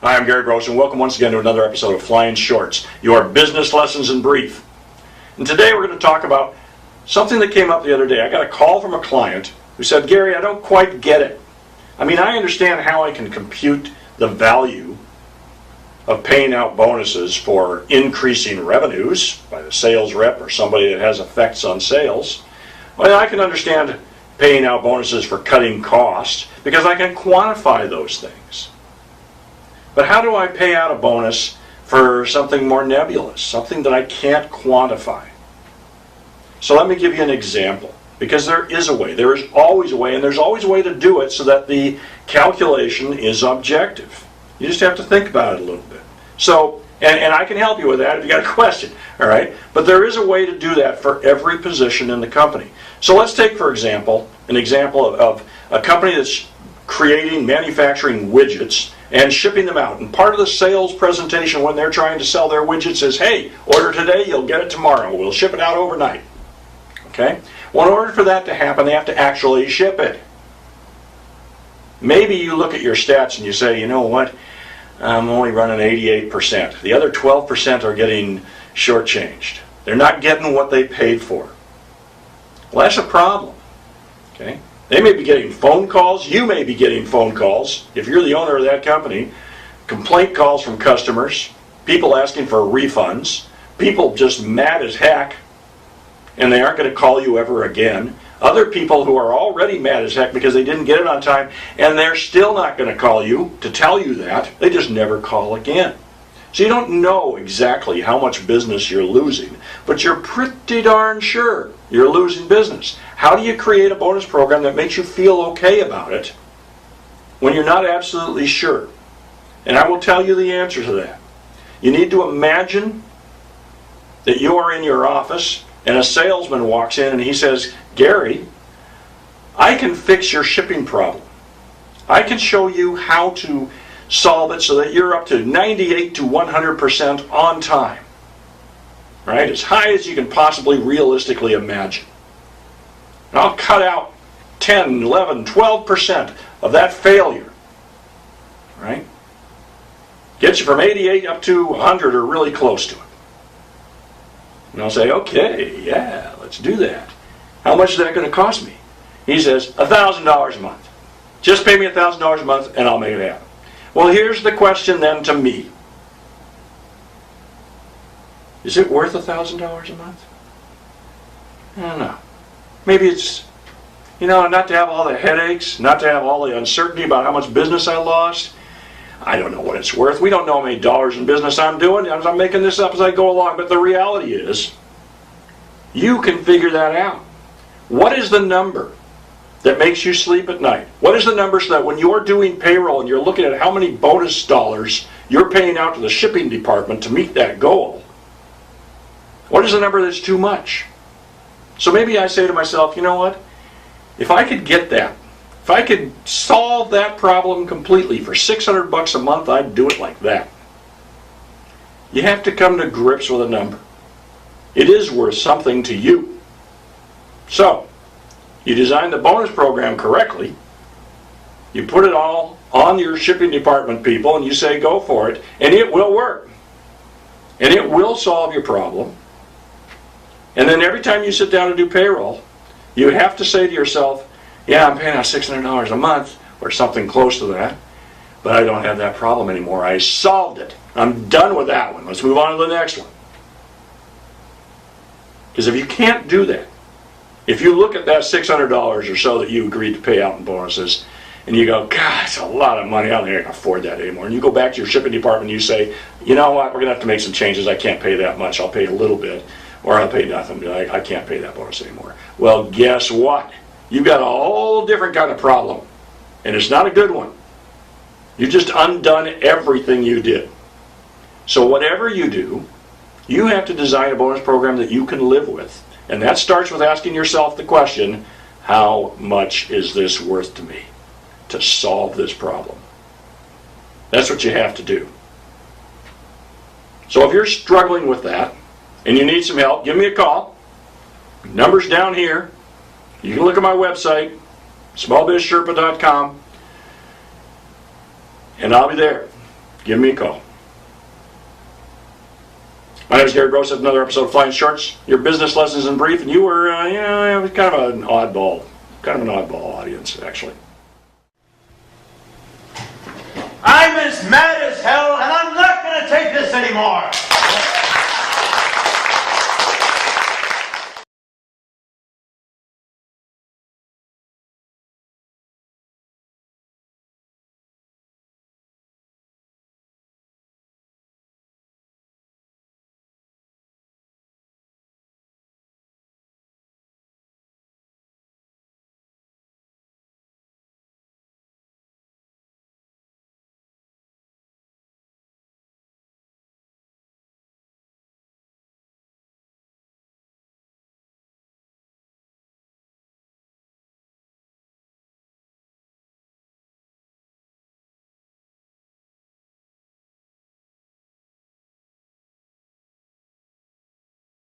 Hi, I'm Gary Gross, and welcome once again to another episode of Flying Shorts, your business lessons in brief. And today we're going to talk about something that came up the other day. I got a call from a client who said, Gary, I don't quite get it. I mean, I understand how I can compute the value of paying out bonuses for increasing revenues by the sales rep or somebody that has effects on sales. Well, I can understand paying out bonuses for cutting costs because I can quantify those things. But how do I pay out a bonus for something more nebulous, something that I can't quantify? So let me give you an example, because there is a way. There is always a way, and there's always a way to do it so that the calculation is objective. You just have to think about it a little bit. So, and I can help you with that if you got a question, all right? But there is a way to do that for every position in the company. So let's take, for example, an example of a company that's manufacturing widgets and shipping them out. And part of the sales presentation when they're trying to sell their widgets is, hey, order today, you'll get it tomorrow. We'll ship it out overnight. Okay? Well, in order for that to happen, they have to actually ship it. Maybe you look at your stats and you say, you know what, I'm only running 88%. The other 12% are getting shortchanged. They're not getting what they paid for. Well, that's a problem. Okay? They may be getting phone calls. You may be getting phone calls, if you're the owner of that company, complaint calls from customers, people asking for refunds, people just mad as heck, and they aren't going to call you ever again. Other people who are already mad as heck because they didn't get it on time, and they're still not going to call you to tell you that. They just never call again. So you don't know exactly how much business you're losing, but you're pretty darn sure you're losing business. How do you create a bonus program that makes you feel okay about it when you're not absolutely sure? And I will tell you the answer to that. You need to imagine that you are in your office and a salesman walks in and he says, Gary, I can fix your shipping problem. I can show you how to solve it so that you're up to 98 to 100% on time. Right? As high as you can possibly realistically imagine. And I'll cut out 10, 11, 12% of that failure. Right? Get you from 88 up to 100 or really close to it. And I'll say, okay, yeah, let's do that. How much is that going to cost me? He says, $1,000 a month. Just pay me $1,000 a month and I'll make it happen. Well, here's the question then to me. Is it worth $1,000 a month? I don't know. Maybe it's, not to have all the headaches, not to have all the uncertainty about how much business I lost. I don't know what it's worth. We don't know how many dollars in business I'm doing. I'm making this up as I go along. But the reality is, you can figure that out. What is the number that makes you sleep at night? What is the number so that when you're doing payroll and you're looking at how many bonus dollars you're paying out to the shipping department to meet that goal, what is the number that's too much? So maybe I say to myself, you know what? If I could get that, if I could solve that problem completely for $600 a month, I'd do it like that. You have to come to grips with a number. It is worth something to you. So, you design the bonus program correctly, you put it all on your shipping department people, and you say go for it, and it will work. And it will solve your problem. And then every time you sit down to do payroll, you have to say to yourself, yeah, I'm paying out $600 a month, or something close to that, but I don't have that problem anymore. I solved it. I'm done with that one. Let's move on to the next one. Because if you can't do that, if you look at that $600 or so that you agreed to pay out in bonuses, and you go, God, it's a lot of money. I don't think I can afford that anymore. And you go back to your shipping department and you say, you know what, we're going to have to make some changes. I can't pay that much. I'll pay a little bit, or I'll pay nothing. I can't pay that bonus anymore. Well, guess what? You've got a whole different kind of problem. And it's not a good one. You just undone everything you did. So whatever you do, you have to design a bonus program that you can live with. And that starts with asking yourself the question, how much is this worth to me to solve this problem? That's what you have to do. So if you're struggling with that and you need some help, give me a call. Number's down here. You can look at my website, smallbizsherpa.com, and I'll be there. give me a call. My name is Gary Gross. Another episode of Flying Shorts, your business lessons in brief, and you were, kind of an oddball audience, actually. I'm as mad as hell, and I'm not going to take this anymore.